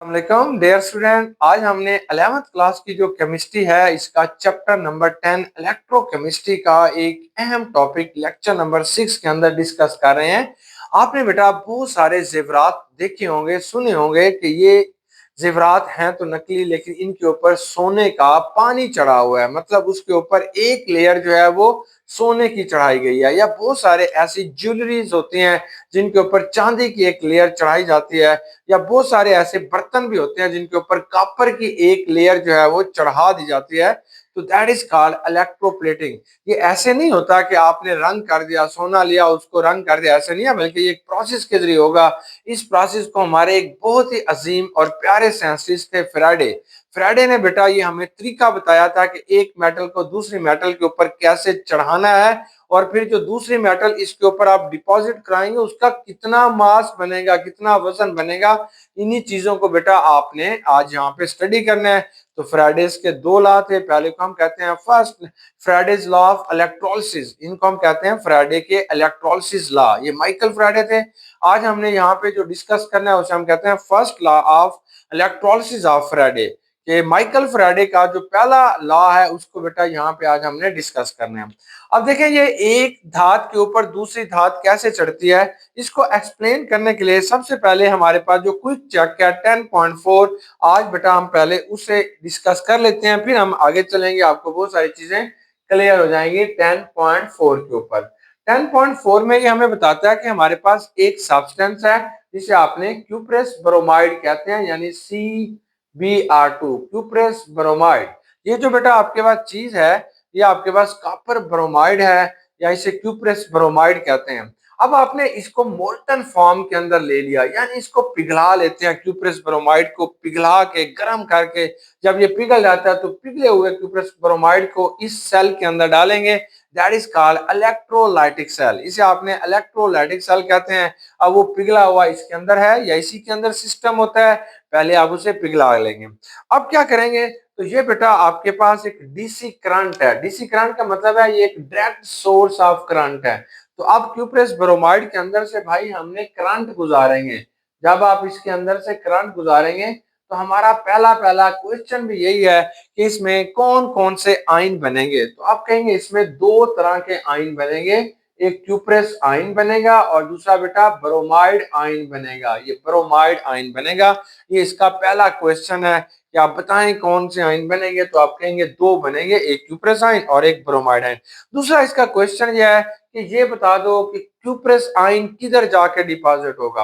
वालेकुम dear student. आज हमने 11th क्लास की जो केमिस्ट्री है इसका चैप्टर नंबर 10 इलेक्ट्रोकेमिस्ट्री का एक अहम टॉपिक लेक्चर नंबर 6 के अंदर डिस्कस कर रहे हैं। आपने बेटा बहुत सारे जेवरात देखे होंगे, सुने होंगे कि ये जेवरात हैं तो नकली, लेकिन इनके ऊपर सोने का पानी चढ़ा हुआ है, मतलब उसके ऊपर एक लेयर जो है वो सोने की चढ़ाई गई है। या बहुत सारे ऐसी ज्वेलरीज होती हैं जिनके ऊपर चांदी की एक लेयर चढ़ाई जाती है, या बहुत सारे ऐसे बर्तन भी होते हैं जिनके ऊपर कॉपर की एक लेयर जो है वो चढ़ा दी जाती है। तो दैट इज कॉल्ड इलेक्ट्रोप्लेटिंग। ये ऐसे नहीं होता कि आपने रंग कर दिया, सोना लिया उसको रंग कर दिया, ऐसे नहीं है, बल्कि ये एक प्रोसेस के जरिए होगा। इस प्रोसेस को हमारे एक बहुत ही अजीम और प्यारे साइंटिस्ट थे फ्राइडे। फ्राइडे ने बेटा ये हमें तरीका बताया था कि एक मेटल को दूसरी मेटल के ऊपर कैसे चढ़ाना है, और फिर जो दूसरी मेटल इसके ऊपर आप डिपॉजिट कराएंगे उसका कितना मास बनेगा, कितना वजन बनेगा। इन्हीं चीजों को बेटा आपने आज यहाँ पे स्टडी करना है। तो फ्राइडेज के दो लॉ थे। पहले को हम कहते हैं first Fridays law of electrolysis, इनको हम कहते हैं फ्राइडे के इलेक्ट्रोलिसिस लॉ। ये माइकल फ्राइडे थे। आज हमने यहाँ पे जो डिस्कस करना है उसे हम कहते हैं first law of electrolysis of Friday. ये माइकल फ्राइडे का जो पहला लॉ है उसको बेटा यहाँ पे आज हमने डिस्कस करना है। अब देखें ये एक धात के ऊपर दूसरी धात कैसे चढ़ती है, इसको एक्सप्लेन करने के लिए सबसे पहले हमारे पास जो क्विक चेक है 10.4, आज बेटा हम पहले उसे डिस्कस कर लेते हैं, फिर हम आगे चलेंगे, आपको बहुत सारी चीजें क्लियर हो जाएंगी 10.4 के ऊपर। 10.4 में ये हमें बताता है कि हमारे पास एक सब्सटेंस है जिसे आपने क्यूप्रेस ब्रोमाइड कहते हैं, यानी CbR2 क्यूप्रेस ब्रोमाइड। ये जो बेटा आपके पास चीज है ये आपके पास कॉपर ब्रोमाइड है, या इसे क्यूप्रेस ब्रोमाइड कहते हैं। अब आपने इसको मोल्टन फॉर्म के अंदर ले लिया, यानी इसको पिघला लेते हैं। क्यूप्रेस ब्रोमाइड को पिघला के गर्म करके जब ये पिघल जाता है तो पिघले हुए क्यूप्रेस ब्रोमाइड को इस सेल के अंदर डालेंगे। That is called electrolytic cell. इसे आपने इलेक्ट्रोलाइटिक सेल कहते हैं। अब वो पिघला हुआ इसके अंदर है या इसी के अंदर सिस्टम होता है, पहले आप उसे पिघला लेंगे। अब क्या करेंगे, तो ये बेटा आपके पास एक डीसी करंट है। डीसी करंट का मतलब है ये एक डायरेक्ट सोर्स ऑफ करंट है। तो अब क्यूप्रेस ब्रोमाइड के अंदर से भाई हमने करंट गुजारेंगे। जब आप इसके अंदर से करंट गुजारेंगे तो हमारा पहला पहला क्वेश्चन भी यही है कि इसमें कौन कौन से आयन बनेंगे। तो आप कहेंगे इसमें दो तरह के आयन बनेंगे, एक क्यूप्रेस आयन बनेगा और दूसरा बेटा ब्रोमाइड आयन बनेगा। ये ब्रोमाइड आयन बनेगा, ये इसका पहला क्वेश्चन है कि आप बताएं कौन से आयन बनेंगे। तो आप कहेंगे दो बनेंगे, एक क्यूप्रेस आयन और एक ब्रोमाइड आयन। दूसरा इसका क्वेश्चन यह है कि ये बता दो कि क्यूप्रेस आयन किधर जाके डिपॉजिट होगा।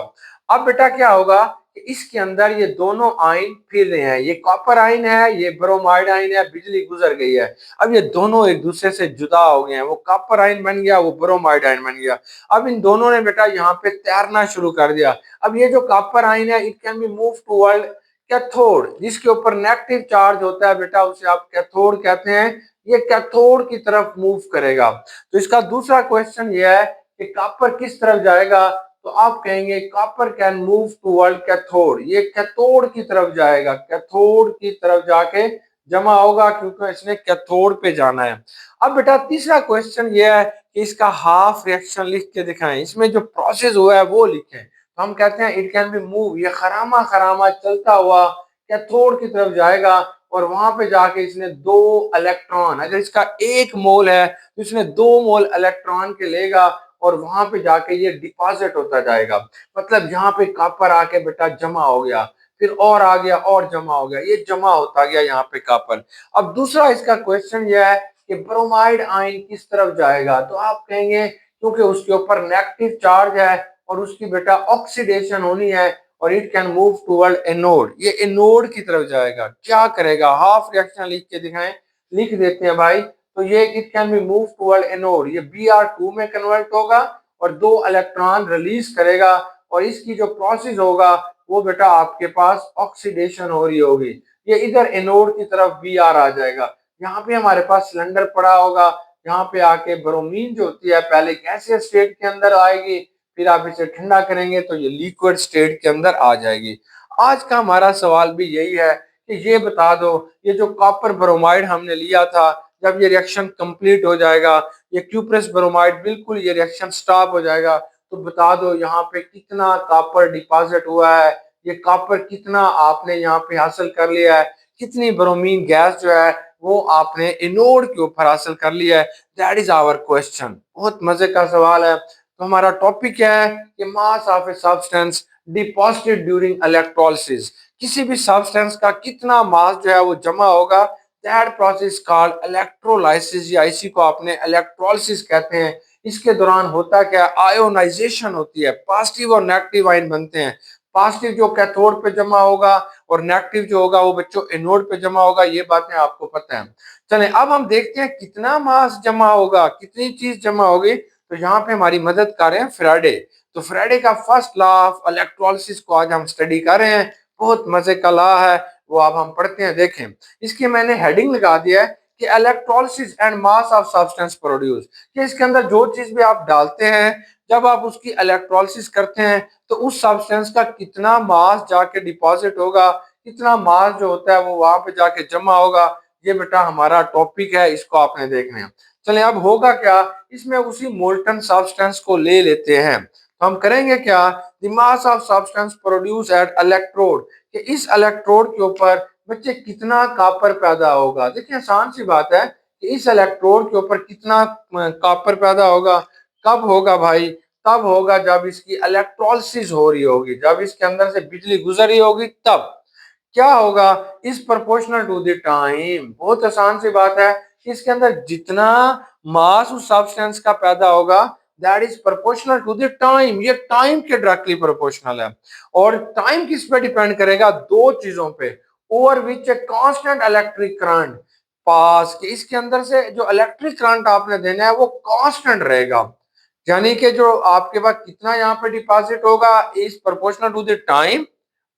अब बेटा क्या होगा कि इसके अंदर ये दोनों आयन फिर रहे हैं, ये कॉपर आयन है, ये ब्रोमाइड आयन है, बिजली गुजर गई है। अब ये दोनों एक दूसरे से जुदा हो गए हैं, वो कॉपर आयन बन गया, वो ब्रोमाइड आयन बन गया। अब इन दोनों ने बेटा यहाँ पे तैरना शुरू कर दिया। अब ये जो कॉपर आयन है it can B move toward cathode, जिसके ऊपर नेगेटिव चार्ज होता है बेटा उसे आप कैथोड कहते हैं। ये कैथोड की तरफ मूव करेगा। तो इसका दूसरा क्वेश्चन ये है कि कॉपर किस तरफ जाएगा। तो आप कहेंगे copper can move toward cathode, ये कैथोड की तरफ जाएगा, कैथोड की तरफ जाके जमा होगा क्योंकि इसने कैथोड पे जाना है। अब बेटा तीसरा क्वेश्चन ये है कि इसका हाफ रिएक्शन लिख के दिखाएं, इसमें जो प्रोसेस हुआ है वो लिखें। तो हम कहते हैं इट कैन बी मूव, ये खरामा खरामा चलता हुआ कैथोड की तरफ जाएगा और वहां पे जाके इसने दो इलेक्ट्रॉन, अगर इसका एक मोल है तो इसने दो मोल इलेक्ट्रॉन के लेगा और वहां पे जाके ये डिपॉजिट होता जाएगा। मतलब यहाँ पे कॉपर आके बेटा जमा हो गया, फिर और आ गया और जमा हो गया, ये जमा होता गया यहाँ पे कॉपर। अब दूसरा इसका क्वेश्चन यह है कि ब्रोमाइड आयन किस तरफ जाएगा। तो आप कहेंगे क्योंकि उसके ऊपर नेगेटिव चार्ज है और उसकी बेटा ऑक्सीडेशन होनी है और it can move toward anode, ये एनोड की तरफ जाएगा। क्या करेगा, हाफ रिएक्शन लिख के दिखाएं। लिख देते हैं भाई। तो ये it can B move toward anode, ये Br2 में कन्वर्ट होगा और दो इलेक्ट्रॉन रिलीज करेगा और इसकी जो प्रोसेस होगा वो बेटा आपके पास ऑक्सीडेशन हो रही होगी। ये इधर एनोड की तरफ Br आ जाएगा। यहाँ पे हमारे पास सिलेंडर पड़ा होगा, यहाँ पे आके ब्रोमीन जो होती है पहले गैसियस स्टेट के अंदर आएगी, फिर आप इसे ठंडा करेंगे तो ये लिक्विड स्टेट के अंदर आ जाएगी। आज का हमारा सवाल भी यही है कि ये बता दो ये जो कॉपर ब्रोमाइड हमने लिया था जब ये रिएक्शन कंप्लीट हो जाएगा, ये क्यूप्रेस ब्रोमाइड बिल्कुल ये रिएक्शन स्टॉप हो जाएगा, तो बता दो यहाँ पे कितना कॉपर डिपॉजिट हुआ है ये कॉपर कितना आपने यहाँ पे हासिल कर लिया है, कितनी ब्रोमीन गैस जो है वो आपने एनोड के ऊपर हासिल कर लिया है। That is our question. बहुत मजे का सवाल है। तो हमारा टॉपिक क्या है कि mass of a substance deposited during electrolysis. किसी भी सब्सटेंस का कितना मास जो है वो जमा होगा, दैट प्रोसेस कॉल्ड इलेक्ट्रोलाइसिस, या इसी को आपने इलेक्ट्रोलिसिस कहते हैं। इसके दौरान होता क्या है, आयोनाइजेशन होती है, पॉजिटिव और नेगेटिव आयन बनते हैं। पॉजिटिव जो कैथोड पे जमा होगा और नेगेटिव जो होगा वो बच्चों एनोड पे जमा होगा। ये बातें आपको पता है। चलें अब हम देखते हैं कितना मास जमा होगा, कितनी चीज जमा होगी। तो यहाँ पे हमारी मदद कर रहे हैं फ्राइडे। तो फ्राइडे का फर्स्ट लॉ ऑफ इलेक्ट्रोलिसिस को आज हम स्टडी कर रहे हैं। बहुत मजे का लॉ है, वो अब हम पढ़ते हैं। देखें, इसकी मैंने हेडिंग लगा दिया है कि electrolysis and mass of substance produce. कि इसके अंदर जो चीज भी आप डालते हैं, जब आप उसकी इलेक्ट्रोलिसिस करते हैं तो उस सब्सटेंस का कितना मास जाके डिपॉजिट होगा, कितना मास जो होता है वो वहां पे जाके जमा होगा। ये बेटा हमारा टॉपिक है, इसको आपने देखना है। चले अब होगा क्या, इसमें उसी मोल्टन सब्सटेंस को ले लेते हैं। तो हम करेंगे क्या, the mass of substance produce at electrode, कि इस इलेक्ट्रोड के ऊपर बच्चे कितना कॉपर पैदा होगा। देखिए आसान सी बात है कि इस इलेक्ट्रोड के ऊपर कितना कॉपर पैदा होगा। कब होगा भाई, तब होगा जब इसकी इलेक्ट्रोलिसिस हो रही होगी, जब इसके अंदर से बिजली गुजर रही होगी तब। क्या होगा, इस प्रोपोर्शनल टू द टाइम। बहुत आसान सी बात है, इसके अंदर जितना मास उस सब्सटेंस का पैदा होगा that is proportional to the time. ये टाइम के डायरेक्टली प्रोपोर्शनल है। और टाइम किस पे डिपेंड करेगा, दो चीजों पे, over which a constant electric current पास, कि इसके अंदर से जो इलेक्ट्रिक करंट आपने देना है वो कांस्टेंट रहेगा। यानी कि जो आपके पास कितना यहाँ पे डिपॉजिट होगा is proportional to the time,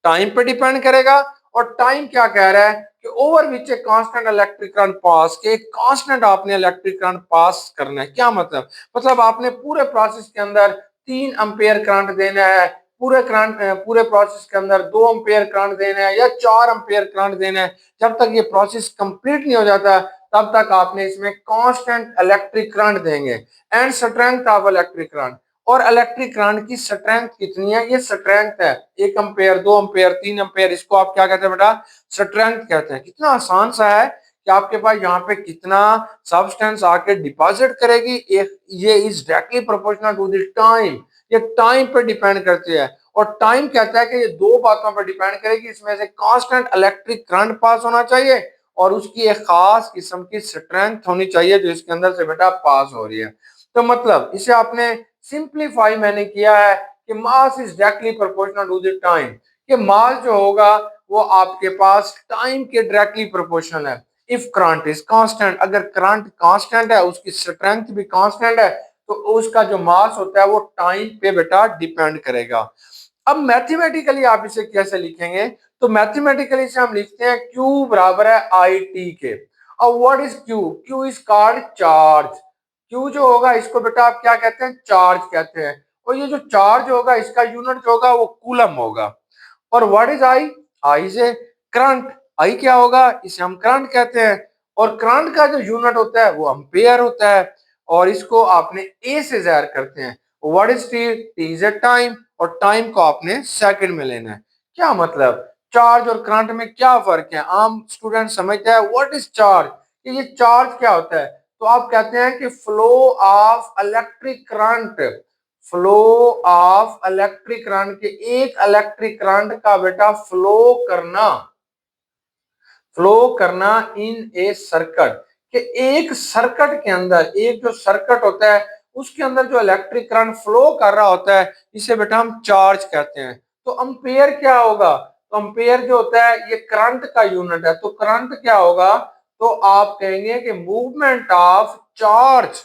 time पे डिपेंड करेगा। और टाइम क्या कह रहा है कि over which a constant electric current pass, के एक कांस्टेंट आपने इलेक्ट्रिक करंट पास करना है। क्या मतलब, मतलब आपने पूरे प्रोसेस के अंदर 3 एम्पेयर करंट देना है, पूरे करंट पूरे प्रोसेस के अंदर 2 एम्पेयर करंट देना है या 4 एम्पेयर करंट देना है। जब तक ये प्रोसेस कंप्लीट नहीं हो जाता तब तक आपने इसमें कांस्टेंट इलेक्ट्रिक करंट देंगे। And strength of electric current, और इलेक्ट्रिक करंट की स्ट्रेंथ कितनी है, ये स्ट्रेंथ है 1 एम्पेयर, 2 एम्पेयर, 3 एम्पेयर, इसको आप क्या कहते हैं बेटा, स्ट्रेंथ कहते हैं। कितना आसान सा है कि आपके पास यहाँ पे कितना सब्सटेंस आके डिपॉजिट करेगी, एक ये is directly proportional to the time. ये टाइम पे डिपेंड करती है। और टाइम कहता है कि ये दो बातों पर डिपेंड करेगी, इसमें से कांस्टेंट इलेक्ट्रिक करंट पास होना चाहिए और उसकी एक खास किस्म की स्ट्रेंथ होनी चाहिए जो इसके अंदर से बेटा पास हो रही है। तो मतलब इसे आपने सिंप्लीफाई मैंने किया है कि mass is directly proportional to the time. कि मास जो होगा वो आपके पास टाइम के डायरेक्टली प्रोपोर्शनल है। इफ करंट इज कांस्टेंट, अगर करंट कांस्टेंट है, उसकी स्ट्रेंथ भी कांस्टेंट है, तो उसका जो मास होता है वो टाइम पे बेटा डिपेंड करेगा। अब मैथमेटिकली आप इसे कैसे लिखेंगे, तो मैथमेटिकली से हम लिखते हैं Q बराबर है आई टी के। अब what is Q, Q is called charge. Q जो होगा इसको बेटा आप क्या कहते हैं, चार्ज कहते हैं। और ये जो चार्ज होगा इसका यूनिट जो होगा वो कूलम होगा। और व्हाट इज आई, आई से करंट, आई क्या होगा, इसे हम करंट कहते हैं। और करंट का जो यूनिट होता है वो एम्पेयर होता है। और इसको आपने ए से जाहिर करते हैं। What is T, T is a time, और टाइम को आपने सेकंड में लेना है। क्या मतलब, चार्ज और करंट में क्या फर्क है, आम स्टूडेंट समझता है व्हाट इज चार्ज, कि ये चार्ज क्या होता है। तो आप कहते हैं कि flow of electric current, flow of electric current, के एक इलेक्ट्रिक करंट का बेटा फ्लो करना इन ए सर्किट, के एक सर्किट के अंदर, एक जो सर्किट होता है उसके अंदर जो इलेक्ट्रिक करंट फ्लो कर रहा होता है इसे बेटा हम चार्ज कहते हैं। तो एम्पेयर क्या होगा, तो एम्पेयर जो होता है ये करंट का यूनिट है। तो करंट क्या होगा, तो आप कहेंगे कि मूवमेंट ऑफ चार्ज,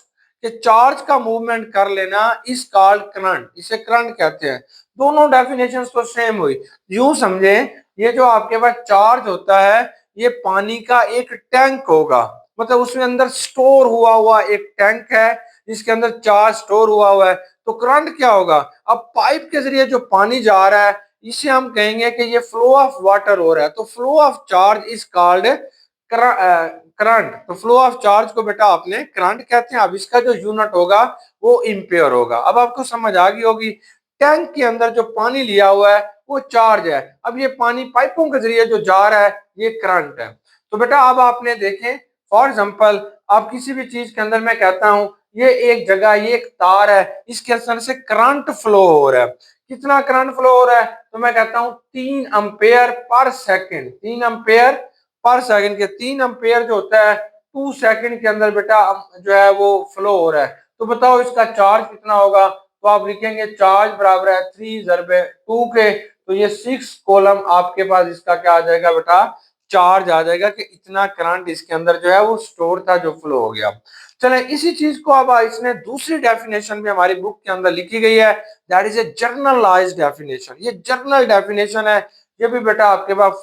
कि चार्ज का मूवमेंट कर लेना इस कॉल्ड करंट, इसे करंट कहते हैं। दोनों डेफिनेशंस तो सेम हुई। यूं समझे, ये जो आपके पास चार्ज होता है ये पानी का एक टैंक होगा, मतलब उसमें अंदर स्टोर हुआ हुआ एक टैंक है जिसके अंदर चार्ज स्टोर हुआ है। तो करंट क्या होगा, अब पाइप के जरिए जो पानी जा रहा है इसे हम कहेंगे कि ये फ्लो ऑफ वाटर हो रहा है। तो flow of charge is called current. तो फ्लो ऑफ चार्ज को बेटा आपने करंट कहते हैं। अब इसका जो यूनिट होगा वो एम्पेयर होगा। अब आपको समझ आ गई होगी, टैंक के अंदर जो पानी लिया हुआ है वो चार्ज है। अब ये पानी पाइपों के जरिए जो जा रहा है ये करंट है। तो बेटा अब आपने देखें, फॉर एग्जांपल आप किसी भी चीज के अंदर मैं कहता हूं ये एक जगह, ये एक तार है, इसके अंदर से करंट फ्लो हो रहा है। कितना करंट फ्लो हो रहा है? तो मैं कहता हूं 3 ampere per second. 3 ampere per second के 3 एम्पेयर जो होता है 2 सेकंड के अंदर बेटा जो है वो फ्लो हो रहा है। तो बताओ इसका चार्ज कितना होगा? तो आप लिखेंगे चार्ज बराबर है 3 × 2 के, तो ये 6 कॉलम आपके पास इसका क्या आ जाएगा बेटा? चार्ज आ जाएगा कि इतना करंट इसके अंदर जो है वो स्टोर था, जो फ्लो हो गया। चले इसी चीज को अब इसने दूसरी डेफिनेशन भी हमारी बुक के अंदर लिखी गई है, that is a generalised definition. ये जर्नल डेफिनेशन है। ये भी बेटा आपके पास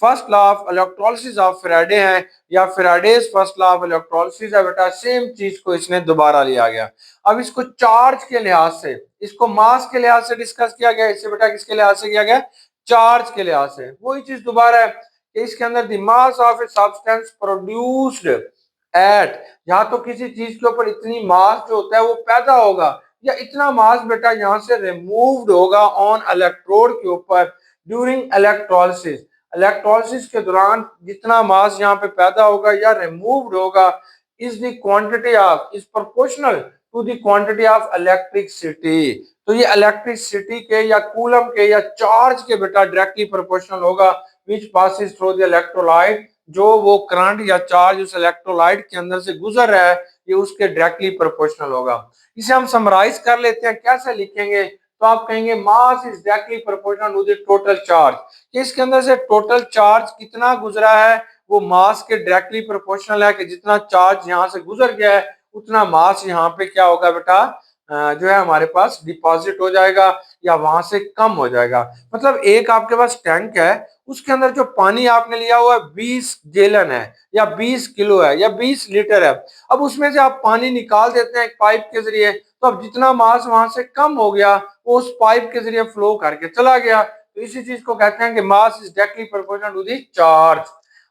first law of electrolysis of Faraday है, या Faraday's first law of electrolysis है बेटा। सेम चीज को इसने दोबारा लिया गया। अब इसको चार्ज के लिहाज से, इसको मास के लिहाज से डिस्कस किया गया, इससे बेटा किसके लिहाज से किया गया? चार्ज के लिहाज से। वही चीज दोबारा है कि इसके अंदर the mass of a substance produced at, या तो किसी चीज के ऊपर इतनी मास जो होता है वो पैदा होगा, या इतना मास बेटा यहाँ से रिमूव्ड होगा ऑन इलेक्ट्रोड के ऊपर ड्यूरिंग इलेक्ट्रोलिसिस। इलेक्ट्रोलिसिस के दौरान जितना मास यहाँ पे पैदा होगा या रिमूव्ड होगा is the quantity of, is proportional to the quantity of electricity. तो ये इलेक्ट्रिसिटी के या कूलम के या चार्ज के बेटा डायरेक्टली प्रोपोर्शनल होगा which passes through the electrolyte. जो वो करंट या चार्ज उस इलेक्ट्रोलाइट के अंदर से गुजर रहा है ये उसके डायरेक्टली प्रोपोर्शनल होगा। इसे हम समराइज कर लेते हैं, कैसे लिखेंगे? तो आप कहेंगे mass is directly proportional to the total charge, कि इसके अंदर से टोटल चार्ज कितना गुजरा है वो मास के डायरेक्टली प्रोपोर्शनल है, कि जितना चार्ज यहाँ से गुजर गया है उतना मास यहाँ पे क्या होगा बेटा? जो है हमारे पास डिपॉजिट हो जाएगा या वहां से कम हो जाएगा। मतलब एक आपके पास टैंक है, उसके अंदर जो पानी आपने लिया हुआ है 20 गैलन है या 20 किलो है या 20 लीटर है। अब उसमें से आप पानी निकाल देते हैं एक पाइप के जरिए, तो अब जितना मास वहां से कम हो गया वो उस पाइप के जरिए फ्लो करके चला गया। तो इसी चीज को कहते हैं कि mass is directly proportional to the charge.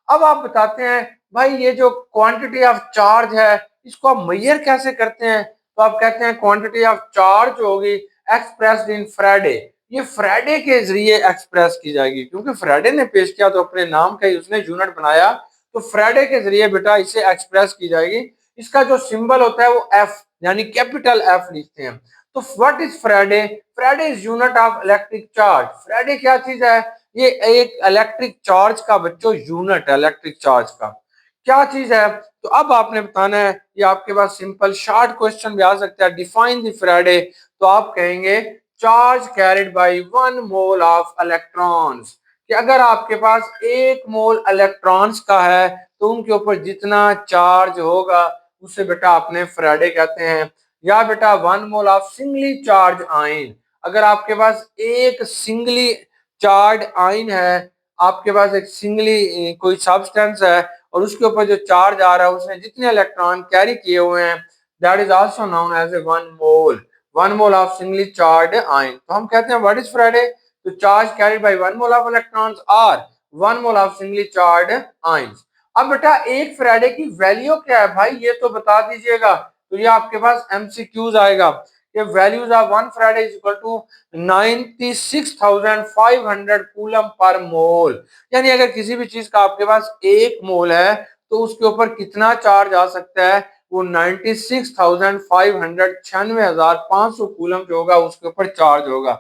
अब आप बताते हैं भाई ये जो क्वांटिटी ऑफ चार्ज है इसको आप मेजर कैसे करते हैं? तो आप कहते हैं क्वांटिटी ऑफ चार्ज होगी एक्सप्रेस्ड इन फ्राइडे। ये फ्राइडे के जरिए एक्सप्रेस की जाएगी, क्योंकि फ्राइडे ने पेश किया तो अपने नाम का ही उसने यूनिट बनाया, तो फ्राइडे के जरिए बेटा इसे एक्सप्रेस की जाएगी। इसका जो सिंबल होता है वो एफ यानी कैपिटल एफ लिखते हैं। तो what is Friday? Friday is unit of electric charge. Friday क्या चीज है? ये एक इलेक्ट्रिक चार्ज का बच्चों यूनिट है, इलेक्ट्रिक चार्ज का क्या चीज है? तो अब आपने बताना है, ये आपके पास सिंपल शॉर्ट क्वेश्चन भी आ सकता है, डिफाइन द फ्राइडे। तो आप कहेंगे charge carried by 1 mole of electrons, कि अगर आपके पास 1 मोल इलेक्ट्रॉन्स का है तो उनके ऊपर जितना चार्ज होगा उसे बेटा आपने फ्राइडे कहते हैं। या बेटा 1 mole of singly charge ion, अगर आपके पास एक सिंगली चार्ज आयन है, आपके पास एक सिंगली कोई सब्सटेंस है और उसके ऊपर जो चार्ज आ रहा है उसने जितने इलेक्ट्रॉन कैरी किए हुए हैं, that is also known as a 1 mole. 1 mole of singly charge ion. तो हम कहते हैं व्हाट इज फ्राइडे? तो charge carried by 1 mole of electrons और 1 mole of singly charge ions. अब बेटा एक फ्राइडे की वैल्यू क्या है भाई, ये तो बता दीजिएगा। तो ये आपके पास एमसीक्यूज आएगा कि values of 1 Faraday is equal to 96,500 coulomb per mole. यानी अगर किसी भी चीज का आपके पास 1 मोल है तो उसके ऊपर कितना चार्ज आ सकता है? वो 96,500 96,500 कूलम जो होगा उसके ऊपर चार्ज होगा।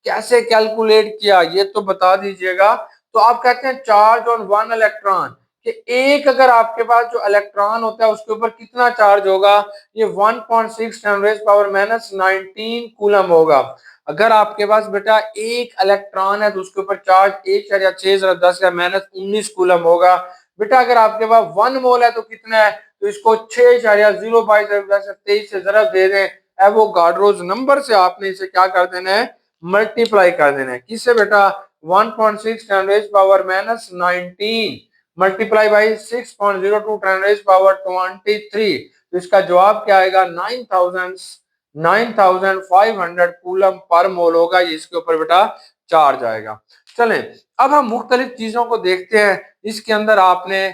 कैसे कैलकुलेट किया ये तो बता दीजिएगा। तो आप कहते हैं चार्ज ऑन 1 इलेक्ट्रॉन, कि एक अगर आपके पास जो इलेक्ट्रॉन होता है उसके ऊपर कितना चार्ज होगा? ये 1.6 10⁻19 कूलम होगा। अगर आपके पास बेटा एक इलेक्ट्रॉन है तो उसके ऊपर चार्ज 1.6 10⁻19 कूलम होगा। बेटा अगर आपके पास 1 मोल है तो कितना है? तो इसको 6.022 से जरा दे दें, एवोगाड्रोस नंबर से आपने इसे क्या कर देना है? मल्टीप्लाई कर देना है। किससे बेटा? 1.6 10⁻19 मल्टीप्लाई बाई 6.02 10⁻23। तो इसका जवाब क्या आएगा? 9,500 कूलम पर मोल होगा, ये इसके ऊपर बेटा चार्ज आएगा। चलें अब हम मुख्तलिफ चीजों को देखते हैं। इसके अंदर आपने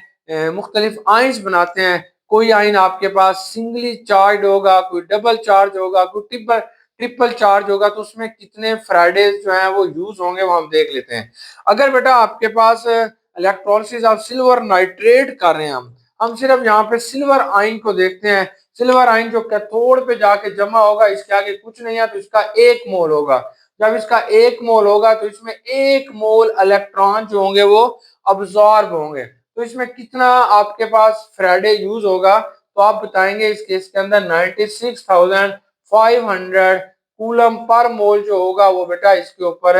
मुख्तलिफ आयंस बनाते हैं। कोई आयन आपके पास सिंगली चार्ज होगा, कोई डबल चार्ज होगा, कोई ट्रिपल ट्रिपल चार्ज होगा तो उसमें कितने फ्राइडेज जो है वो यूज होंगे वो हम देख लेते हैं। अगर बेटा आपके पास इलेक्ट्रोलिसिस ऑफ सिल्वर नाइट्रेट कर रहे हैं हम सिर्फ यहाँ पे सिल्वर आयन को देखते हैं। सिल्वर आयन जो कैथोड पे जाके जमा होगा, इसके आगे कुछ नहीं है, तो इसका 1 मोल होगा। जब इसका 1 मोल होगा तो इसमें 1 मोल इलेक्ट्रॉन जो होंगे वो अब्सॉर्ब होंगे। तो इसमें कितना आपके पास फ्राइडे यूज होगा, तो आप बताएंगे इस केस के अंदर 96,500 कूलम पर मोल जो होगा वो बेटा इसके ऊपर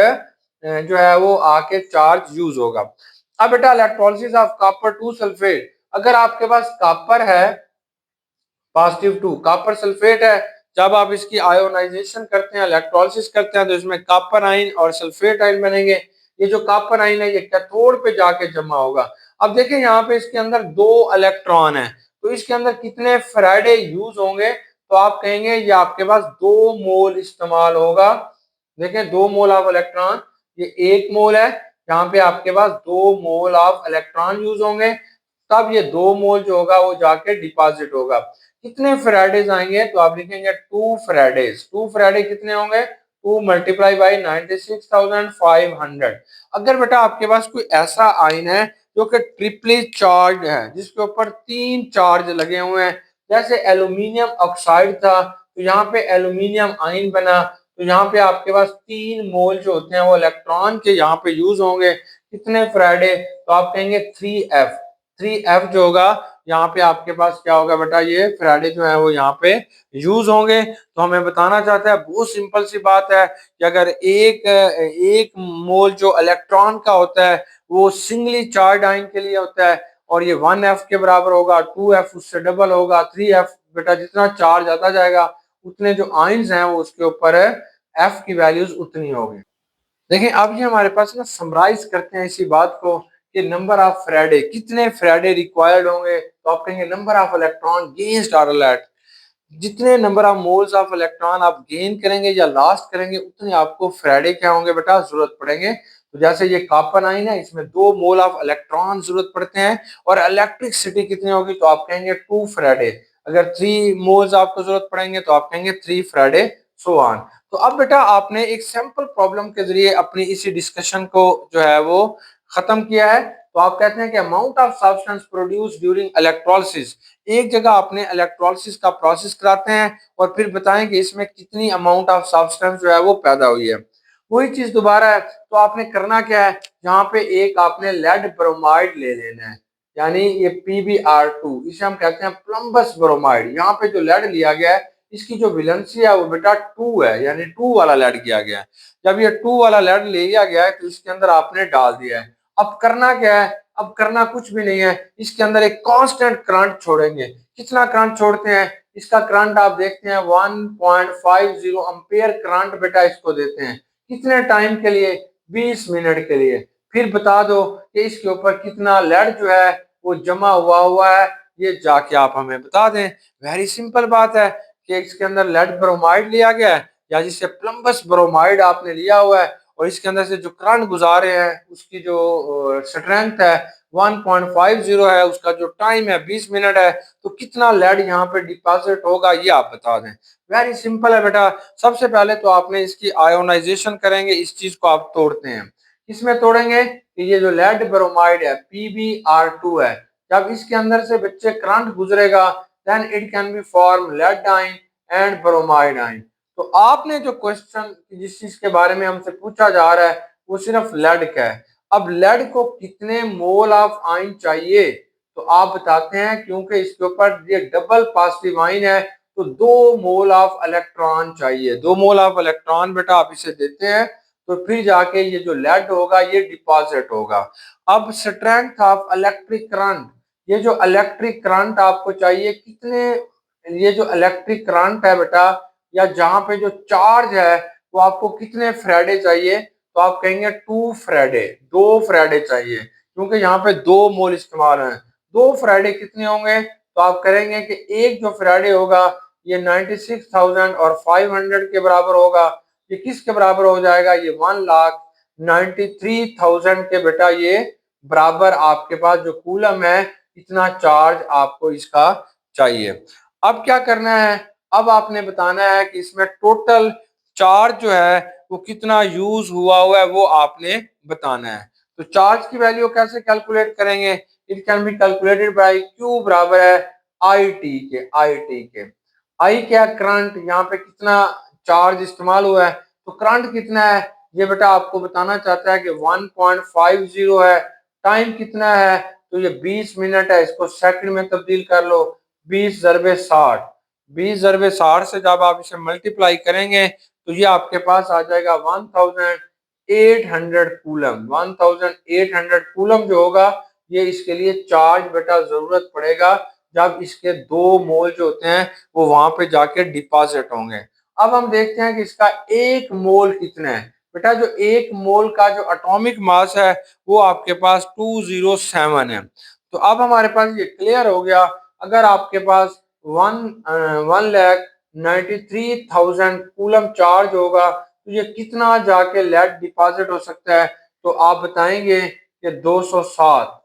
जो है वो आके चार्ज यूज होगा। अब बेटा electrolysis of copper two sulphate, अगर आपके पास कॉपर है पॉजिटिव 2, कॉपर सल्फेट है, जब आप इसकी आयोनाइजेशन करते हैं, इलेक्ट्रोलिसिस करते हैं, तो इसमें कॉपर आयन और सल्फेट आयन बनेंगे। ये जो कॉपर आयन है ये कैथोड पे जाके जमा होगा। अब देखें यहाँ पे इसके अंदर 2 इलेक्ट्रॉन है, तो इसके अंदर कितने फैराडे यूज होंगे, तो आप कहेंगे ये आपके पास 2 मोल इस्तेमाल होगा। देखें 2 मोल ऑफ इलेक्ट्रॉन, ये 1 मोल है, यहाँ पे आपके पास 2 मोल ऑफ इलेक्ट्रॉन यूज होंगे, तब ये 2 मोल जो होगा वो जाके डिपॉजिट होगा। कितने फैराडेज आएंगे, तो आप लिखेंगे 2 फैराडेज। 2 फैराडे कितने होंगे, 2 × 96,500। अगर बेटा आपके पास कोई ऐसा आयन है जो कि ट्रिपली चार्ज है, जिसके ऊपर 3 चार्ज लगे हुए हैं, जैसे एल्यूमिनियम ऑक्साइड था, तो यहाँ पे एल्यूमिनियम आयन बना, तो यहाँ पे आपके पास 3 मोल जो होते हैं वो इलेक्ट्रॉन के यहाँ पे यूज होंगे। कितने फैराडे, तो आप कहेंगे 3F। 3F जो होगा यहाँ पे आपके पास क्या होगा बेटा, ये फैराडे जो है वो यहाँ पे यूज होंगे। तो हमें बताना चाहता है, बहुत सिंपल सी बात है कि अगर एक मोल जो इलेक्ट्रॉन का होता है वो सिंगली चार्ज आयन के लिए होता है, और ये 1F के बराबर होगा, 2F उससे डबल होगा, 3F बेटा जितना चार्ज आता जाएगा उतने जो आयन्स हैं वो उसके ऊपर F की वैल्यूज उतनी होगी। देखिए अब ये हमारे पास ना समराइज करते हैं इसी बात को कि नंबर ऑफ फैराडे, कितने फैराडे रिक्वायर्ड होंगे, तो आप कहेंगे number of electron gains or late, जितने number of moles of electron आप गेन करेंगे या लॉस्ट करेंगे उतने आपको फैराडे क्या होंगे बेटा जरूरत पड़ेंगे। तो जैसे ये कॉपर आयन है, इसमें 2 मोल ऑफ इलेक्ट्रॉन जरूरत पड़ते हैं, और इलेक्ट्रिसिटी कितनी होगी, तो आप कहेंगे 2 फैराडे। अगर 3 मोल्स आपको जरूरत पड़ेंगे तो आप कहेंगे 3 फैराडे, सो ऑन। तो अब बेटा आपने एक सैंपल प्रॉब्लम के जरिए अपनी इसी डिस्कशन को जो है वो खत्म किया है। तो आप कहते हैं कि amount of substance produce during electrolysis, एक जगह आपने इलेक्ट्रोलिसिस का प्रोसेस कराते हैं और फिर बताएं कि इसमें कितनी अमाउंट ऑफ सब्सटेंस जो है वो पैदा हुई है। वही चीज दोबारा है, तो आपने करना क्या है, यहाँ पे एक आपने लेड ब्रोमाइड ले लेना है, यानी ये PbR2, इसे हम कहते हैं प्लम्बस ब्रोमाइड। यहाँ पे जो लेड लिया गया है इसकी जो वैलेंसी है वो बेटा 2 है, यानी 2 वाला लेड किया गया है। जब ये 2 वाला लेड ले लिया गया है तो इसके अंदर आपने डाल दिया है। अब करना क्या है, अब करना कुछ भी नहीं है, इसके अंदर एक कांस्टेंट करंट छोड़ेंगे। कितना करंट छोड़ते हैं, इसका करंट आप देखते हैं 1.50 एम्पियर करंट बेटा इसको देते हैं। कितने टाइम के लिए, 20 मिनट के लिए। फिर बता दो कि इसके ऊपर कितना लेड जो है वो जमा हुआ है, ये जाके आप हमें बता दें। वेरी सिंपल बात है कि इसके अंदर लेड ब्रोमाइड लिया गया है, या जिसे प्लम्बस ब्रोमाइड आपने लिया हुआ है, और इसके अंदर से जो करंट गुजारे हैं उसकी जो स्ट्रेंथ है 1.50 है, उसका जो टाइम है 20 मिनट है, तो कितना लेड यहाँ पे डिपॉजिट होगा ये आप बता दें। वेरी सिंपल है बेटा। सबसे पहले तो आपने इसकी आयोनाइजेशन करेंगे, इस चीज को आप तोड़ते हैं। किसमें तोड़ेंगे, कि ये जो लेड ब्रोमाइड है PbR2 है, जब इसके अंदर से बच्चे करंट गुजरेगा then it can be form lead ion and bromide ion. तो आपने जो क्वेश्चन जिस चीज के बारे में हमसे पूछा जा रहा है वो सिर्फ लेड का है। अब लेड को कितने मोल ऑफ आयन चाहिए, तो आप बताते हैं, क्योंकि इसके ऊपर ये डबल पॉजिटिव आयन है तो 2 मोल ऑफ इलेक्ट्रॉन चाहिए। 2 मोल ऑफ इलेक्ट्रॉन बेटा आप इसे देते हैं, तो फिर जाके ये जो लेड होगा ये डिपॉजिट होगा। अब स्ट्रेंथ ऑफ इलेक्ट्रिक करंट, ये जो इलेक्ट्रिक करंट आपको चाहिए कितने, ये जो इलेक्ट्रिक करंट है बेटा, या जहां पे जो चार्ज है वो आपको कितने फैराडे चाहिए, तो आप कहेंगे 2 फैराडे। 2 फैराडे चाहिए, क्योंकि यहाँ पे 2 मोल इस्तेमाल है। 2 फैराडे कितने होंगे, तो आप करेंगे कि एक जो फैराडे होगा ये 96,500 के बराबर होगा। ये किसके बराबर हो जाएगा, ये 1,93,000 के बेटा ये बराबर आपके पास जो कूलम है, इतना चार्ज आपको इसका चाहिए। अब क्या करना है, अब आपने बताना है कि इसमें टोटल चार्ज जो है वो कितना यूज हुआ है वो आपने बताना है। तो चार्ज की वैल्यू कैसे कैलकुलेट करेंगे? It can be calculated by Q बराबर है आई टी के। आई क्या? करंट। यहाँ पे कितना चार्ज इस्तेमाल हुआ है, तो करंट कितना है ये बेटा आपको बताना चाहता है कि 1.50 है। टाइम कितना है? तो ये 20 मिनट है। इसको सेकंड में तब्दील कर लो। 20 × 60, 20 × 60 से जब आप इसे मल्टीप्लाई करेंगे तो ये आपके पास आ जाएगा 1800 कूलम। 1800 कूलम जो होगा ये इसके लिए चार्ज बेटा जरूरत पड़ेगा जब इसके 2 मोल जो होते हैं वो वहां पे जाके डिपॉजिट होंगे। अब हम देखते हैं कि इसका 1 मोल कितना है। बेटा जो 1 मोल का जो एटॉमिक मास है वो आपके पास 207 है। तो अब हमारे पास ये क्लियर हो गया। अगर आपके पास 1,93,000 कूलम चार्ज होगा तो ये कितना जाके लेड डिपॉजिट हो सकता है? तो आप बताएंगे कि 207।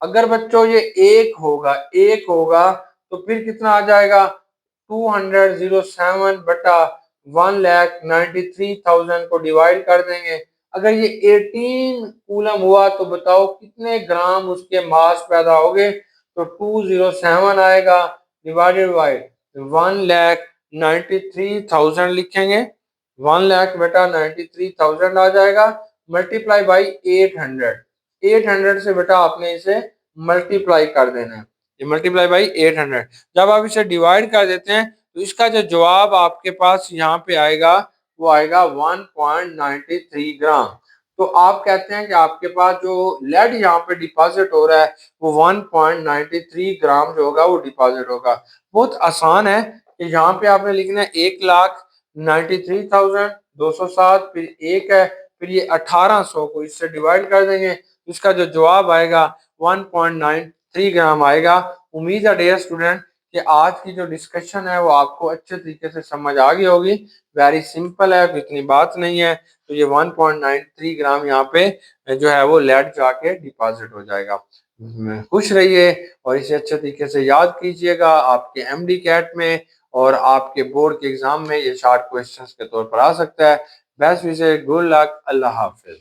अगर बच्चों ये एक होगा तो फिर कितना आ जाएगा? 207 बटा 1,93,000 को डिवाइड कर देंगे। अगर ये 18 कूलम हुआ तो बताओ कितने ग्राम उसके मास पैदा हो गए? तो 207 आएगा डिवाइडेड बाय 1,93,000 लिखेंगे। 1 लाख बेटा 93,000 आ जाएगा, मल्टीप्लाई बाई 800। 800 से बेटा आपने इसे मल्टीप्लाई कर देना है। ये मल्टीप्लाई बाई 800 जब आप इसे डिवाइड कर देते हैं तो इसका जो जवाब आपके पास यहाँ पे आएगा वो आएगा 1.93 ग्राम। तो आप कहते हैं कि आपके पास जो लेड यहाँ पे डिपॉजिट हो रहा है वो 1.93 ग्राम जो होगा वो डिपॉजिट होगा। बहुत आसान है कि यहाँ पे आपने लिखना है 1,93,207, फिर एक है, फिर ये 1800 को इससे डिवाइड कर देंगे। इसका जो जवाब आएगा 1.93 ग्राम आएगा। उम्मीद है डियर स्टूडेंट कि आज की जो डिस्कशन है वो आपको अच्छे तरीके से समझ आ गई होगी। वेरी सिंपल है, तो इतनी बात नहीं है। तो ये 1.93 ग्राम यहाँ पे जो है वो लेड जाके डिपॉजिट हो जाएगा। खुश रहिए और इसे अच्छे तरीके से याद कीजिएगा। आपके एमडी कैट में और आपके बोर्ड के एग्जाम में ये शार्ट क्वेश्चंस के तौर पर आ सकता है। बेस्ट विशेष, गुड लक, अल्लाह हाफिज।